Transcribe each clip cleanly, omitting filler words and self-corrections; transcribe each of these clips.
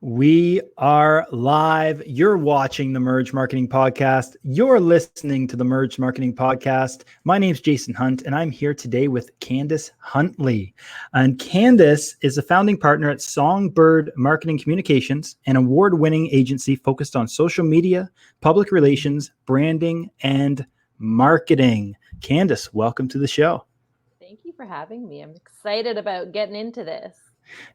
We are live. You're watching the Merge Marketing Podcast. You're listening to the Merge Marketing Podcast. My name's Jason Hunt, and I'm here today with Candace Huntley. And Candace is a founding partner at Songbird Marketing Communications, an award-winning agency focused on social media, public relations, branding, and marketing. Candace, welcome to the show. Thank you for having me. I'm excited about getting into this.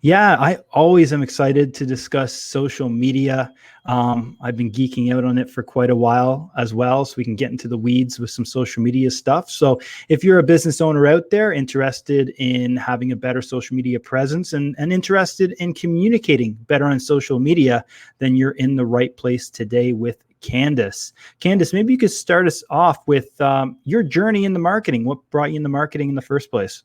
Yeah, I always am excited to discuss social media. I've been geeking out on it for quite a while as well, so we can get into the weeds with some social media stuff. So if you're a business owner out there interested in having a better social media presence and interested in communicating better on social media, then you're in the right place today with Candace. Candace, maybe you could start us off with your journey into marketing. What brought you into marketing in the first place?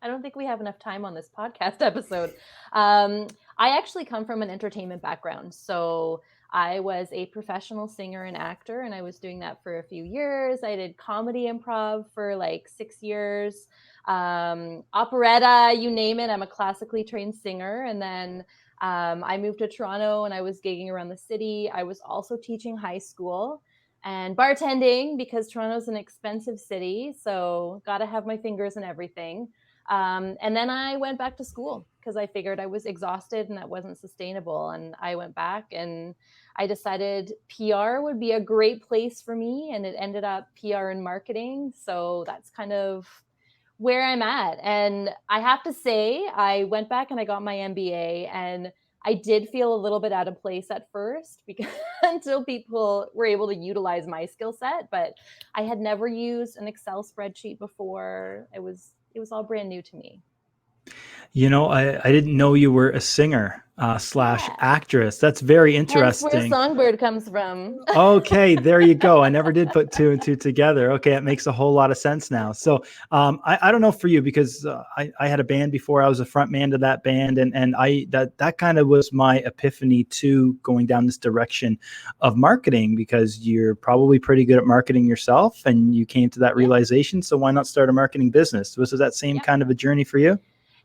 I don't think we have enough time on this podcast episode. I actually come from an entertainment background. So I was a professional singer and actor, and I was doing that for a few years. I did comedy improv for like 6 years, operetta, you name it. I'm a classically trained singer. And then I moved to Toronto and I was gigging around the city. I was also teaching high school and bartending because Toronto's an expensive city. So got to have my fingers in everything. And then I went back to school because I figured I was exhausted and that wasn't sustainable. And I went back and I decided PR would be a great place for me. And it ended up PR and marketing. So that's kind of where I'm at. And I have to say, I went back and I got my MBA, and I did feel a little bit out of place at first because until people were able to utilize my skill set, but I had never used an Excel spreadsheet before. It was all brand new to me. You know, I didn't know you were a singer slash actress. That's very interesting. That's where Songbird comes from. Okay, there you go. I never did put two and two together. Okay, it makes a whole lot of sense now. So I don't know for you because I had a band before. I was a front man to that band, and that kind of was my epiphany to going down this direction of marketing, because you're probably pretty good at marketing yourself, and you came to that realization. So why not start a marketing business? Was it that same kind of a journey for you?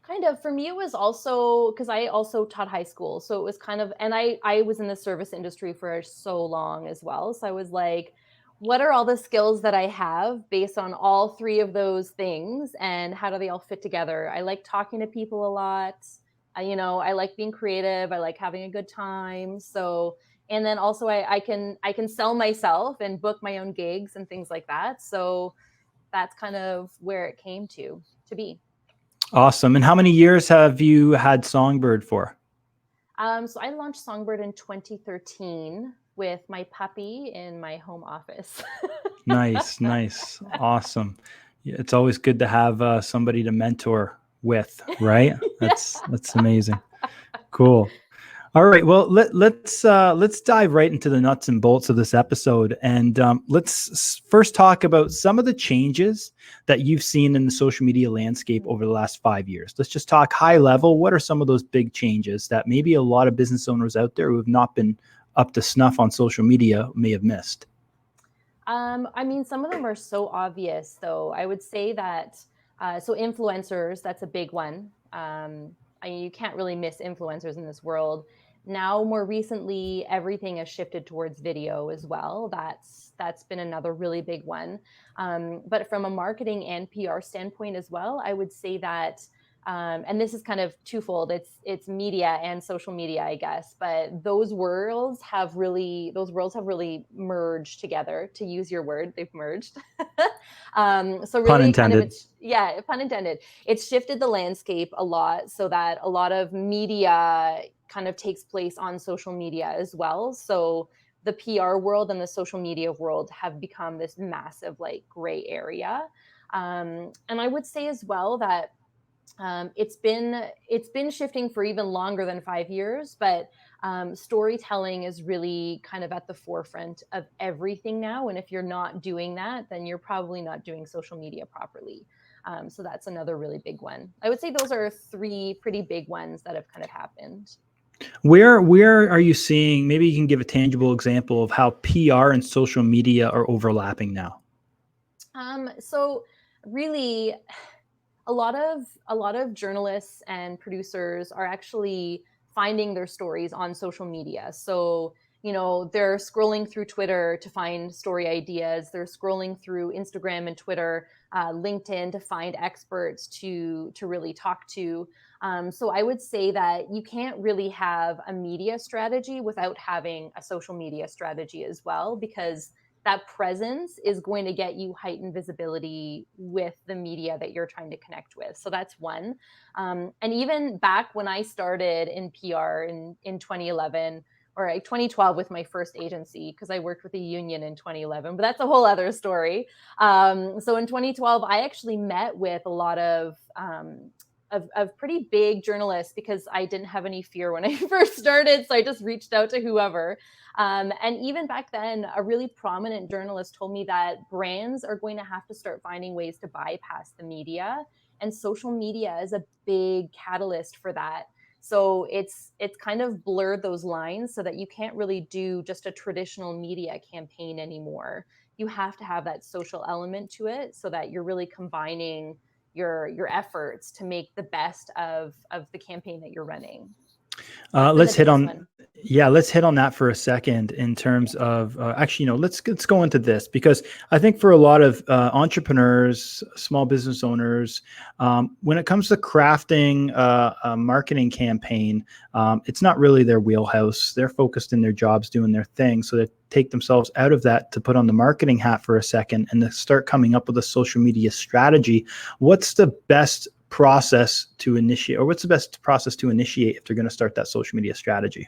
Kind of. For me, it was also because I also taught high school. So it was kind of, and I was in the service industry for so long as well. So I was like, what are all the skills that I have based on all three of those things, and how do they all fit together? I like talking to people a lot. I like being creative. I like having a good time. So, and then also I can sell myself and book my own gigs and things like that. So that's kind of where it came to be. Awesome. And how many years have you had Songbird for? So I launched Songbird in 2013 with my puppy in my home office. Nice. Awesome. It's always good to have somebody to mentor with, right? That's amazing. Cool. All right. Well, let's dive right into the nuts and bolts of this episode, and let's first talk about some of the changes that you've seen in the social media landscape over the last 5 years. Let's just talk high level. What are some of those big changes that maybe a lot of business owners out there who have not been up to snuff on social media may have missed? I mean, some of them are so obvious, though. I would say that so influencers, that's a big one. You can't really miss influencers in this world. Now, more recently, everything has shifted towards video as well. That's been another really big one. But from a marketing and PR standpoint as well, I would say that, and this is kind of twofold. It's media and social media, I guess. But those worlds have really merged together. To use your word, they've merged. So really, Pun intended. Pun intended. It's shifted the landscape a lot, so that a lot of media kind of takes place on social media as well. So the PR world and the social media world have become this massive like gray area. And I would say as well that it's been shifting for even longer than 5 years, but storytelling is really kind of at the forefront of everything now. And if you're not doing that, then you're probably not doing social media properly. So that's another really big one. I would say those are three pretty big ones that have kind of happened. Where are you seeing, maybe you can give a tangible example of how PR and social media are overlapping now? So really, a lot of journalists and producers are actually finding their stories on social media. So, they're scrolling through Twitter to find story ideas. They're scrolling through Instagram and Twitter, LinkedIn to find experts to really talk to. So I would say that you can't really have a media strategy without having a social media strategy as well, because that presence is going to get you heightened visibility with the media that you're trying to connect with. So that's one. And even back when I started in PR in 2011, or 2012 with my first agency, because I worked with a union in 2011, but that's a whole other story. So in 2012, I actually met with a lot of pretty big journalists, because I didn't have any fear when I first started. So I just reached out to whoever. And even back then, a really prominent journalist told me that brands are going to have to start finding ways to bypass the media. And social media is a big catalyst for that. So it's kind of blurred those lines so that you can't really do just a traditional media campaign anymore. You have to have that social element to it so that you're really combining your efforts to make the best of the campaign that you're running. That's been the Let's hit biggest on one. Yeah, let's hit on that for a second in terms of actually, let's go into this, because I think for a lot of entrepreneurs, small business owners, when it comes to crafting a marketing campaign, it's not really their wheelhouse. They're focused in their jobs doing their thing, so they take themselves out of that to put on the marketing hat for a second and to start coming up with a social media strategy. What's the best process to initiate, or what's the best process to initiate if they're going to start that social media strategy?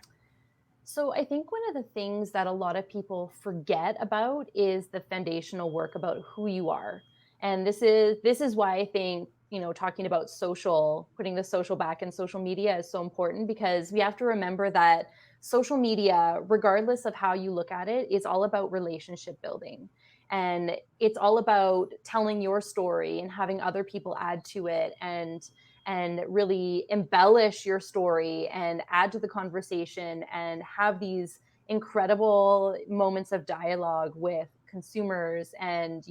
So I think one of the things that a lot of people forget about is the foundational work about who you are. And this is why I think, talking about social, putting the social back in social media is so important, because we have to remember that social media, regardless of how you look at it, is all about relationship building. And it's all about telling your story and having other people add to it, and really embellish your story and add to the conversation and have these incredible moments of dialogue with consumers and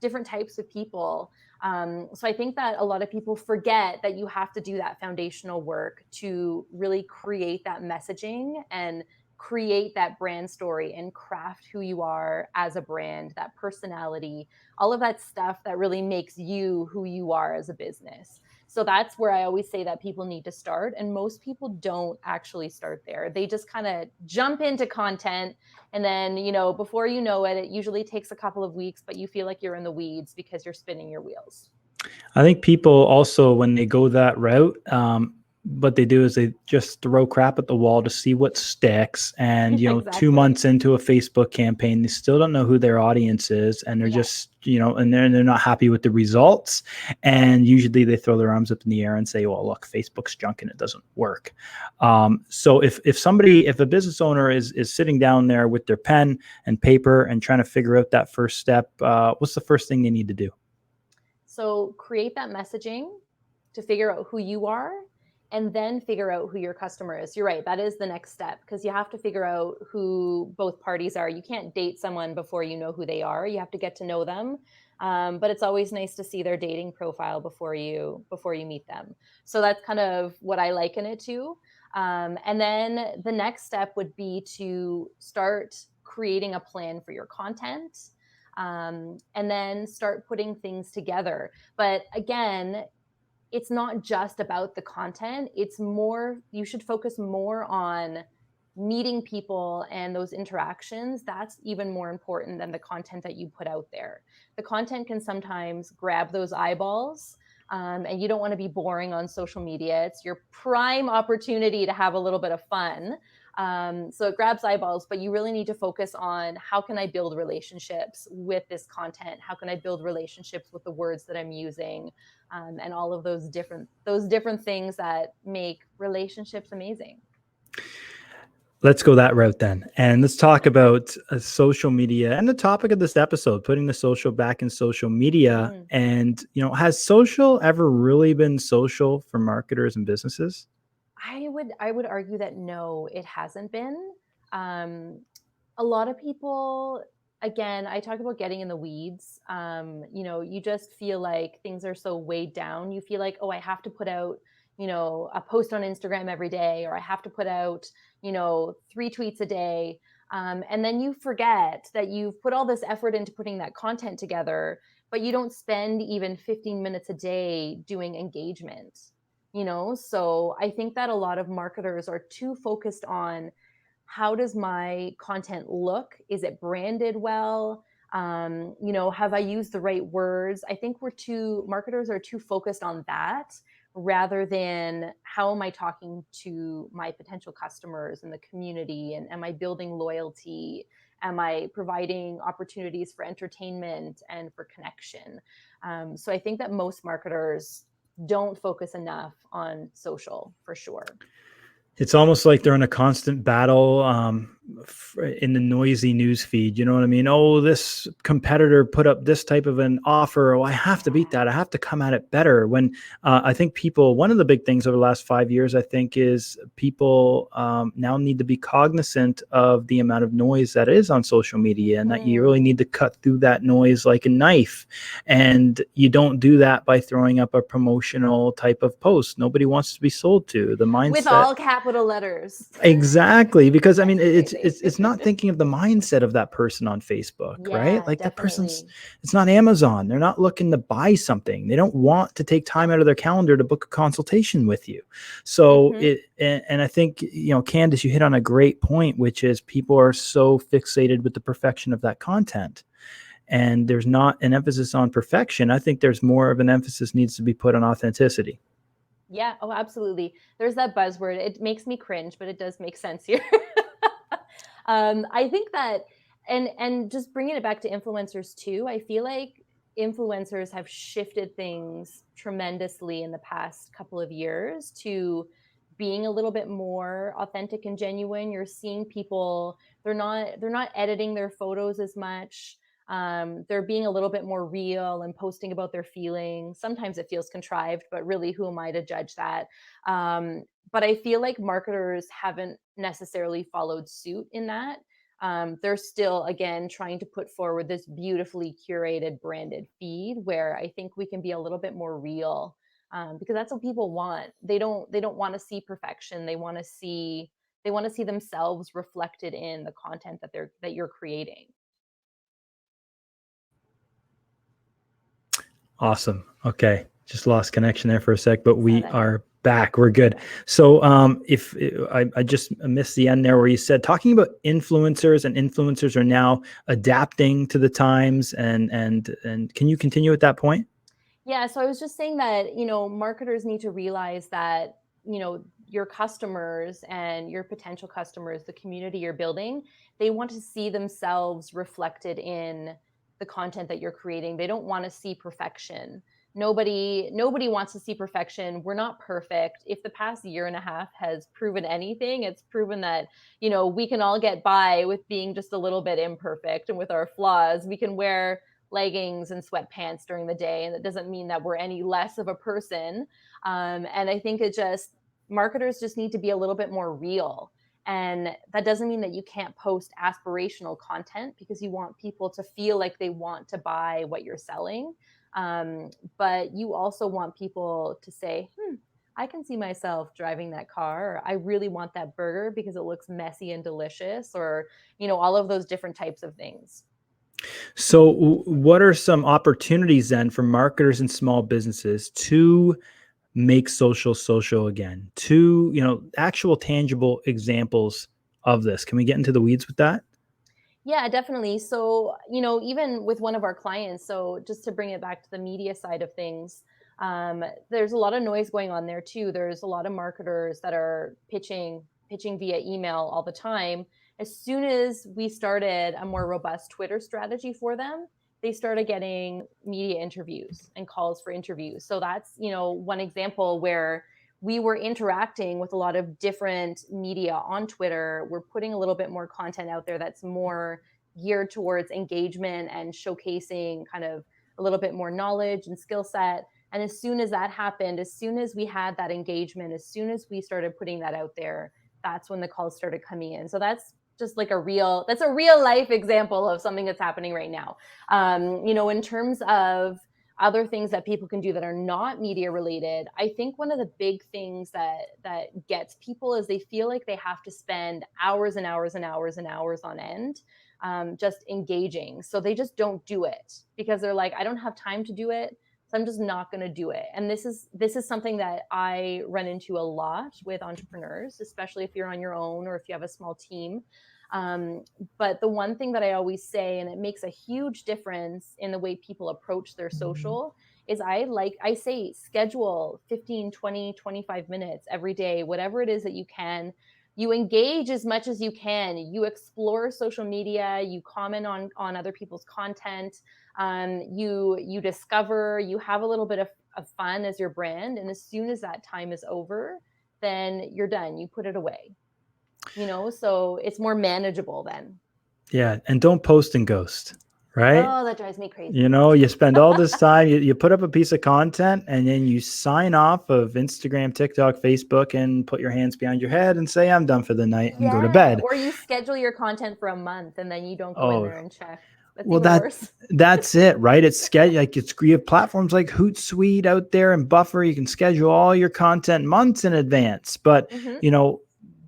different types of people. So I think that a lot of people forget that you have to do that foundational work to really create that messaging and create that brand story and craft who you are as a brand, that personality, all of that stuff that really makes you who you are as a business. So that's where I always say that people need to start. And most people don't actually start there. They just kind of jump into content. And then, before you know it, it usually takes a couple of weeks, but you feel like you're in the weeds because you're spinning your wheels. I think people also, when they go that route, what they do is they just throw crap at the wall to see what sticks. And, 2 months Exactly. into a Facebook campaign, they still don't know who their audience is. And they're Yeah. just, and they're not happy with the results. And usually they throw their arms up in the air and say, well, look, Facebook's junk and it doesn't work. So if a business owner is sitting down there with their pen and paper and trying to figure out that first step, what's the first thing they need to do? So create that messaging to figure out who you are, and then figure out who your customer is. You're right. That is the next step, because you have to figure out who both parties are. You can't date someone before you know who they are. You have to get to know them. But it's always nice to see their dating profile before you meet them. So that's kind of what I liken it to. And then the next step would be to start creating a plan for your content, and then start putting things together. But again, it's not just about the content. It's more, you should focus more on meeting people and those interactions. That's even more important than the content that you put out there. The content can sometimes grab those eyeballs. And you don't want to be boring on social media. It's your prime opportunity to have a little bit of fun. So it grabs eyeballs, but you really need to focus on, how can I build relationships with this content? How can I build relationships with the words that I'm using? And all of those different things that make relationships amazing. Let's go that route then. And let's talk about social media and the topic of this episode, putting the social back in social media. Mm. And, has social ever really been social for marketers and businesses? I would argue that no, it hasn't been. Um, a lot of people, again, I talk about getting in the weeds. You just feel like things are so weighed down. You feel like, oh, I have to put out, a post on Instagram every day, or I have to put out 3 tweets a day. And then you forget that you've put all this effort into putting that content together, but you don't spend even 15 minutes a day doing engagement. So I think that a lot of marketers are too focused on, how does my content look? Is it branded well? Have I used the right words? I think marketers are too focused on that, rather than, how am I talking to my potential customers and the community? And am I building loyalty? Am I providing opportunities for entertainment and for connection? So I think that most marketers don't focus enough on social, for sure. It's almost like they're in a constant battle in the noisy news feed. You know what I mean? Oh, this competitor put up this type of an offer. Oh, I have to beat that. I have to come at it better. When I think one of the big things over the last 5 years, I think, is people now need to be cognizant of the amount of noise that is on social media, and that you really need to cut through that noise like a knife. And you don't do that by throwing up a promotional type of post. Nobody wants to be sold to. The mindset, with all capital letters. Exactly, because I mean, it's not thinking of the mindset of that person on Facebook, right? Yeah, Like, that person's, definitely. it's not Amazon. They're not looking to buy something. They don't want to take time out of their calendar to book a consultation with you. So and I think, Candace, you hit on a great point, which is people are so fixated with the perfection of that content. And there's not an emphasis on perfection. I think there's more of an emphasis needs to be put on authenticity. Yeah. Oh, absolutely. There's that buzzword. It makes me cringe, but it does make sense here. I think that, and just bringing it back to influencers too, I feel like influencers have shifted things tremendously in the past couple of years to being a little bit more authentic and genuine. You're seeing people, they're not editing their photos as much. They're being a little bit more real and posting about their feelings. Sometimes it feels contrived, but really, who am I to judge that? But I feel like marketers haven't necessarily followed suit in that. They're still, again, trying to put forward this beautifully curated, branded feed, where I think we can be a little bit more real, because that's what people want. They don't want to see perfection. They want to see themselves reflected in the content that you're creating. Awesome. Okay. Just lost connection there for a sec, but we that. are back. We're good. So if I just missed the end there where you said, talking about influencers, and influencers are now adapting to the times, and can you continue at that point? Yeah, so I was just saying that, marketers need to realize that, your customers and your potential customers, the community you're building, they want to see themselves reflected in the content that you're creating. They don't want to see perfection. Nobody wants to see perfection. We're not perfect. If the past year and a half has proven anything, it's proven that, we can all get by with being just a little bit imperfect, and with our flaws. We can wear leggings and sweatpants during the day, and that doesn't mean that we're any less of a person. And I think marketers just need to be a little bit more real. And that doesn't mean that you can't post aspirational content, because you want people to feel like they want to buy what you're selling. But you also want people to say, I can see myself driving that car, or I really want that burger because it looks messy and delicious, or, all of those different types of things. So what are some opportunities then for marketers and small businesses to make social again, to, actual tangible examples of this? Can we get into the weeds with that? Yeah, definitely. So, even with one of our clients, so just to bring it back to the media side of things, there's a lot of noise going on there too. There's a lot of marketers that are pitching via email all the time. As soon as we started a more robust Twitter strategy for them, they started getting media interviews and calls for interviews. So that's, one example where we were interacting with a lot of different media on Twitter. We're putting a little bit more content out there that's more geared towards engagement and showcasing kind of a little bit more knowledge and skill set. And as soon as that happened, as soon as we had that engagement, as soon as we started putting that out there, that's when the calls started coming in. So that's just like that's a real life example of something that's happening right now. In terms of other things that people can do that are not media related. I think one of the big things that gets people is they feel like they have to spend hours and hours and hours and hours on end, just engaging. So they just don't do it because they're like, I don't have time to do it, so I'm just not going to do it. And this is something that I run into a lot with entrepreneurs, especially if you're on your own or if you have a small team. Um, but the one thing that I always say, and it makes a huge difference in the way people approach their social, is I say schedule 15, 20, 25 minutes every day, whatever it is that you can. You engage as much as you can. You explore social media. You comment on other people's content. You discover. You have a little bit of fun as your brand. And as soon as that time is over, then you're done. You put it away. So it's more manageable then. Yeah. And don't post and ghost, right? Oh, that drives me crazy. You spend all this time, you put up a piece of content and then you sign off of Instagram, TikTok, Facebook, and put your hands behind your head and say, I'm done for the night, and go to bed. Or you schedule your content for a month and then you don't go in there and check. That's well, even worse. That's it, right? It's scheduled. Like you have platforms like Hootsuite out there and Buffer. You can schedule all your content months in advance. But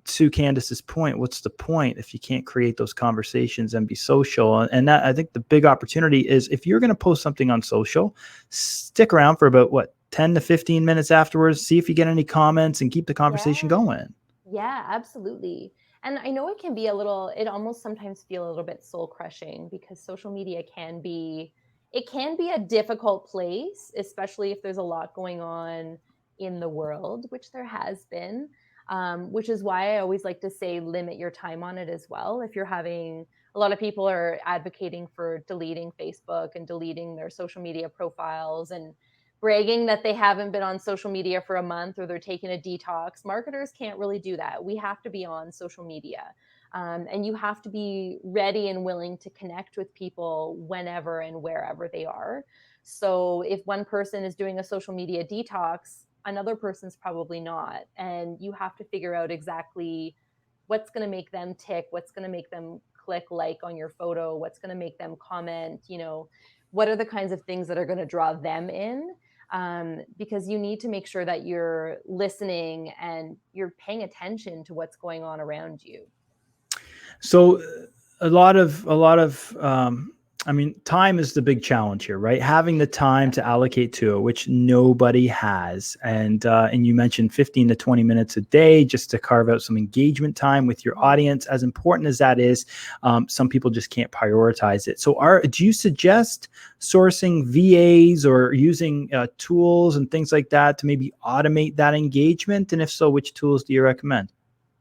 to Candace's point, what's the point if you can't create those conversations and be social? And that, I think the big opportunity is, if you're going to post something on social, stick around for about 10 to 15 minutes afterwards, see if you get any comments and keep the conversation going. Yeah, absolutely. And I know it almost sometimes feel a little bit soul crushing, because social media can be a difficult place, especially if there's a lot going on in the world, which there has been. Which is why I always like to say limit your time on it as well. If you're having a lot of people are advocating for deleting Facebook and deleting their social media profiles and bragging that they haven't been on social media for a month or they're taking a detox. Marketers can't really do that. We have to be on social media. And you have to be ready and willing to connect with people whenever and wherever they are. So if one person is doing a social media detox, another person's probably not. And you have to figure out exactly what's going to make them tick, what's going to make them click like on your photo, what's going to make them comment, what are the kinds of things that are going to draw them in. Because you need to make sure that you're listening and you're paying attention to what's going on around you. So a lot of time is the big challenge here, right? Having the time to allocate to it, which nobody has. And you mentioned 15 to 20 minutes a day just to carve out some engagement time with your audience. As important as that is, some people just can't prioritize it. So do you suggest sourcing VAs or using tools and things like that to maybe automate that engagement? And if so, which tools do you recommend?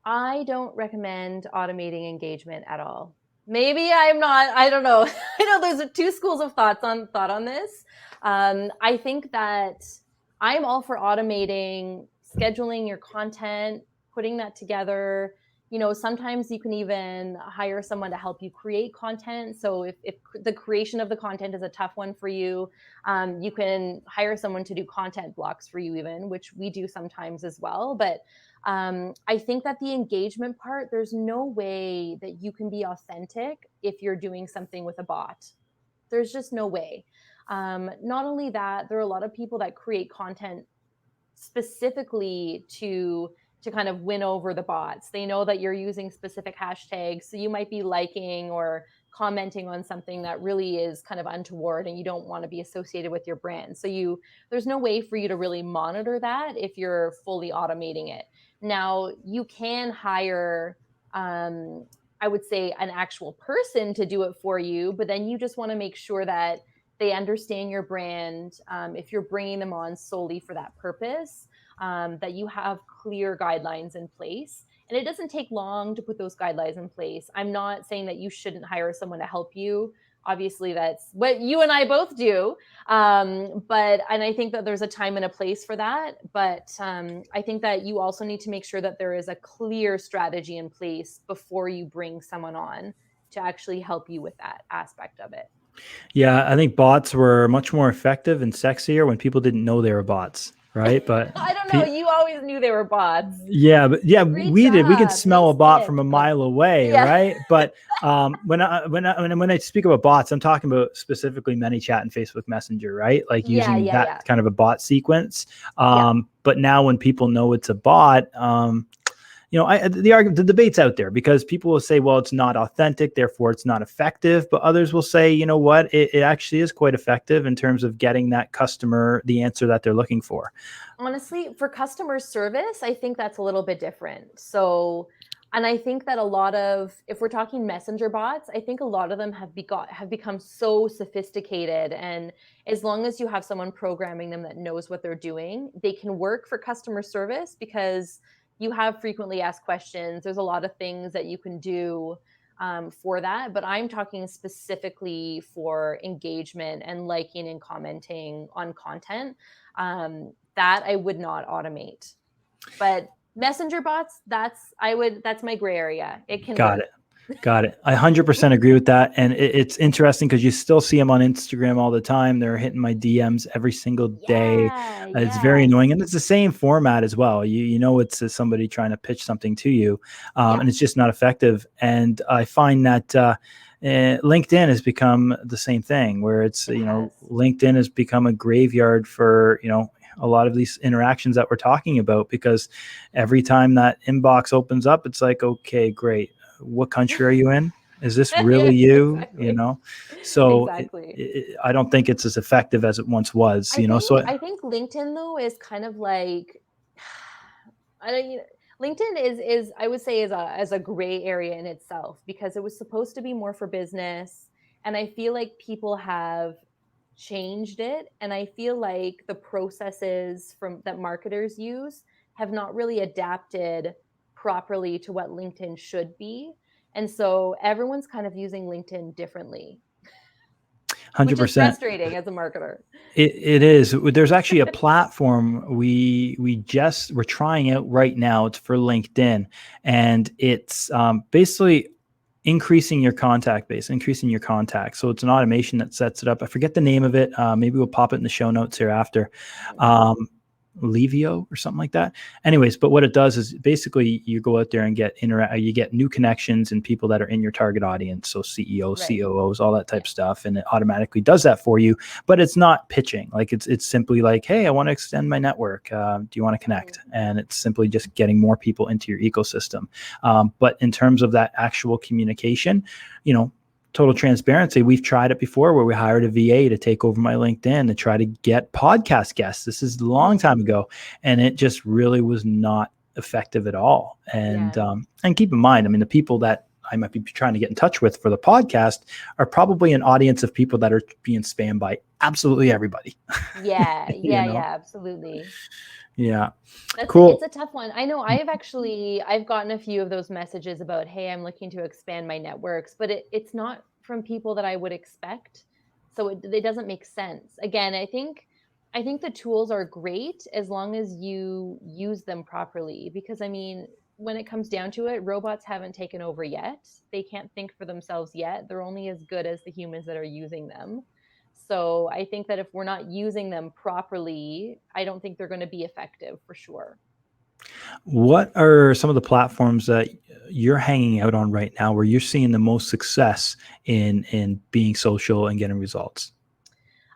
I don't recommend automating engagement at all. Maybe I'm not, I don't know. I know there's two schools of thought on this. I think that I'm all for automating, scheduling your content, putting that together. Sometimes you can even hire someone to help you create content. So if the creation of the content is a tough one for you, you can hire someone to do content blocks for you even, which we do sometimes as well. But I think that the engagement part, there's no way that you can be authentic if you're doing something with a bot. There's just no way. Not only that, there are a lot of people that create content specifically to kind of win over the bots. They know that you're using specific hashtags. So you might be liking or commenting on something that really is kind of untoward and you don't want to be associated with your brand. So there's no way for you to really monitor that if you're fully automating it. Now, you can hire, I would say, an actual person to do it for you, but then you just want to make sure that they understand your brand. If you're bringing them on solely for that purpose, that you have clear guidelines in place. And it doesn't take long to put those guidelines in place. I'm not saying that you shouldn't hire someone to help you. Obviously, that's what you and I both do. And I think that there's a time and a place for that. But I think that you also need to make sure that there is a clear strategy in place before you bring someone on to actually help you with that aspect of it. Yeah, I think bots were much more effective and sexier when people didn't know they were bots. right? But I don't know. You always knew they were bots. yeah, but yeah, Great we did. We could job. smell a Nice bot hit. from a Oh, mile away, yeah. right? But when I speak about bots, I'm talking about specifically ManyChat and Facebook Messenger, right? Like using that kind of a bot sequence. But now when people know it's a bot, the debate's out there because people will say, well, it's not authentic, therefore it's not effective. But others will say, you know what, it actually is quite effective in terms of getting that customer the answer that they're looking for. Honestly, for customer service, I think that's a little bit different. So, and I think that a lot of, if we're talking messenger bots, I think a lot of them have become so sophisticated. And as long as you have someone programming them that knows what they're doing, they can work for customer service because you have frequently asked questions. There's a lot of things that you can do for that. But I'm talking specifically for engagement and liking and commenting on content. That I would not automate. But messenger bots, that's my gray area. It can Got work. it. Got it. I 100% agree with that. And it's interesting because you still see them on Instagram all the time. They're hitting my DMs every single day. Yeah, It's very yeah. annoying. And it's the same format as well. You know, it's somebody trying to pitch something to you, and it's just not effective. And I find that LinkedIn has become the same thing where LinkedIn has become a graveyard for, a lot of these interactions that we're talking about, because every time that inbox opens up, it's like, okay, great. What country are you in? Is this really you? Exactly. So Exactly. I don't think it's as effective as it once was. I think LinkedIn though is kind of like I don't LinkedIn is I would say is a gray area in itself because it was supposed to be more for business, and I feel like people have changed it, and I feel like the processes from that marketers use have not really adapted properly to what LinkedIn should be. And so everyone's kind of using LinkedIn differently, which is 100%. frustrating as a marketer. It is. There's actually a platform we're trying out right now. It's for LinkedIn, and it's basically increasing your contact base, increasing your contacts. So it's an automation that sets it up. I forget the name of it. Maybe we'll pop it in the show notes here after. Levio or something like that. Anyways, but what it does is basically you go out there and you get new connections and people that are in your target audience. So CEOs, COOs, all that type of stuff. And it automatically does that for you, but it's not pitching. Like it's simply like, hey, I want to extend my network. Do you want to connect? And it's simply just getting more people into your ecosystem. But in terms of that actual communication, total transparency, we've tried it before where we hired a VA to take over my LinkedIn to try to get podcast guests. This is a long time ago, and it just really was not effective at all. And keep in mind, I mean, the people that I might be trying to get in touch with for the podcast are probably an audience of people that are being spammed by absolutely everybody. Yeah, absolutely. Yeah. Cool. It's a tough one. I know I've gotten a few of those messages about, hey, I'm looking to expand my networks, but it's not from people that I would expect. So it doesn't make sense. Again, I think the tools are great as long as you use them properly, because I mean, when it comes down to it, robots haven't taken over yet. They can't think for themselves yet. They're only as good as the humans that are using them. So I think that if we're not using them properly, I don't think they're going to be effective for sure. What are some of the platforms that you're hanging out on right now where you're seeing the most success in being social and getting results?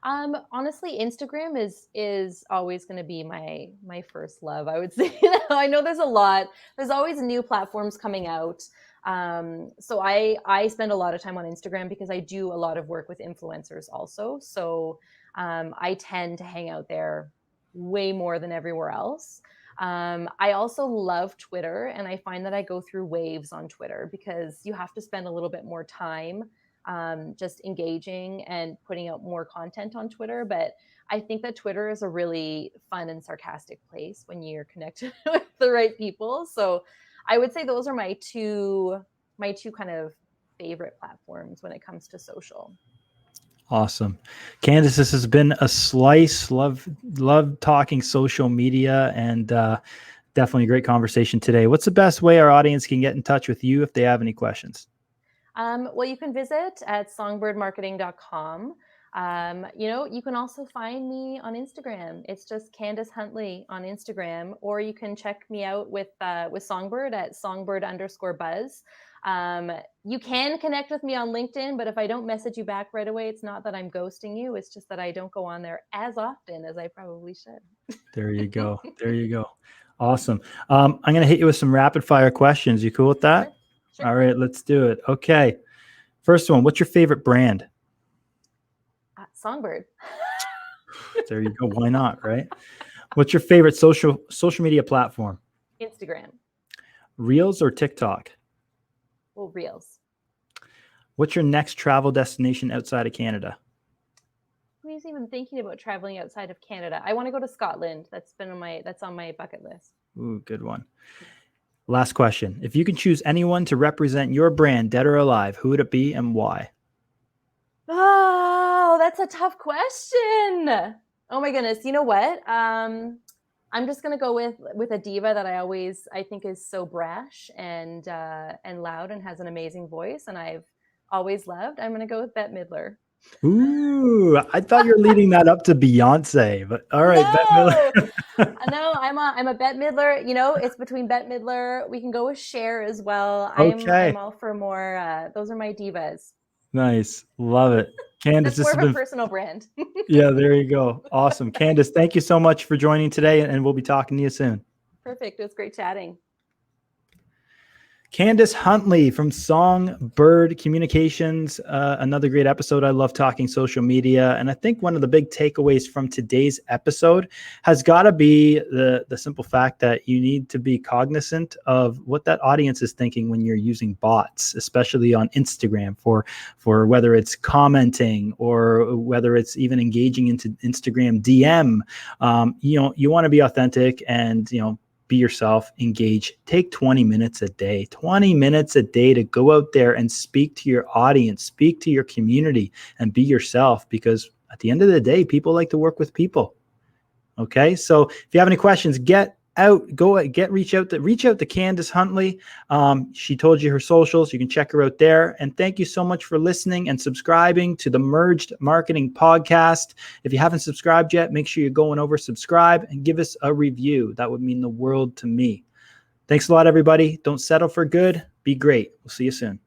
Honestly, Instagram is always going to be my first love, I would say. I know there's always new platforms coming out. So I spend a lot of time on Instagram because I do a lot of work with influencers also. So I tend to hang out there way more than everywhere else. I also love Twitter, and I find that I go through waves on Twitter because you have to spend a little bit more time just engaging and putting out more content on Twitter. But I think that Twitter is a really fun and sarcastic place when you're connected with the right people. So I would say those are my two kind of favorite platforms when it comes to social. Awesome. Candace, this has been a slice. Love talking social media, and definitely a great conversation today. What's the best way our audience can get in touch with you if they have any questions? Well, you can visit at songbirdmarketing.com. You can also find me on Instagram. It's just Candace Huntley on Instagram, or you can check me out with Songbird at songbird_buzz. You can connect with me on LinkedIn, but if I don't message you back right away, it's not that I'm ghosting you. It's just that I don't go on there as often as I probably should. There you go. There you go. Awesome. I'm going to hit you with some rapid fire questions. You cool with that? Sure. All right, let's do it. Okay. First one, what's your favorite brand? Songbird. There you go. Why not, right? What's your favorite social media platform? Instagram. Reels or TikTok? Well, Reels. What's your next travel destination outside of Canada? Who's even thinking about traveling outside of Canada? I want to go to Scotland. That's on my bucket list. Ooh, good one. Last question. If you could choose anyone to represent your brand, dead or alive, who would it be and why? Oh, that's a tough question. Oh my goodness. You know what? I'm just gonna go with a diva that I think is so brash and loud and has an amazing voice, and I've always loved. I'm gonna go with Bette Midler. Ooh, I thought you were leading that up to Beyonce, but all right, no! Bette Midler. No, I'm a Bette Midler. It's between Bette Midler. We can go with Cher as well. Okay. I'm all for more. Those are my divas. Nice. Love it. Candace, That's more of a personal brand. Yeah, there you go. Awesome. Candace, thank you so much for joining today, and we'll be talking to you soon. Perfect. It was great chatting. Candace Huntley from Songbird Communications. Another great episode. I love talking social media. And I think one of the big takeaways from today's episode has got to be the simple fact that you need to be cognizant of what that audience is thinking when you're using bots, especially on Instagram for whether it's commenting or whether it's even engaging into Instagram DM. You want to be authentic and, be yourself, engage, take 20 minutes a day to go out there and speak to your audience, speak to your community, and be yourself, because at the end of the day, people like to work with people. Okay. So if you have any questions, reach out to Candace Huntley. She told you her socials. You can check her out there. And thank you so much for listening and subscribing to the Merged Marketing Podcast. If you haven't subscribed yet, make sure you're going over, subscribe, and give us a review. That would mean the world to me. Thanks a lot, everybody. Don't settle for good. Be great. We'll see you soon.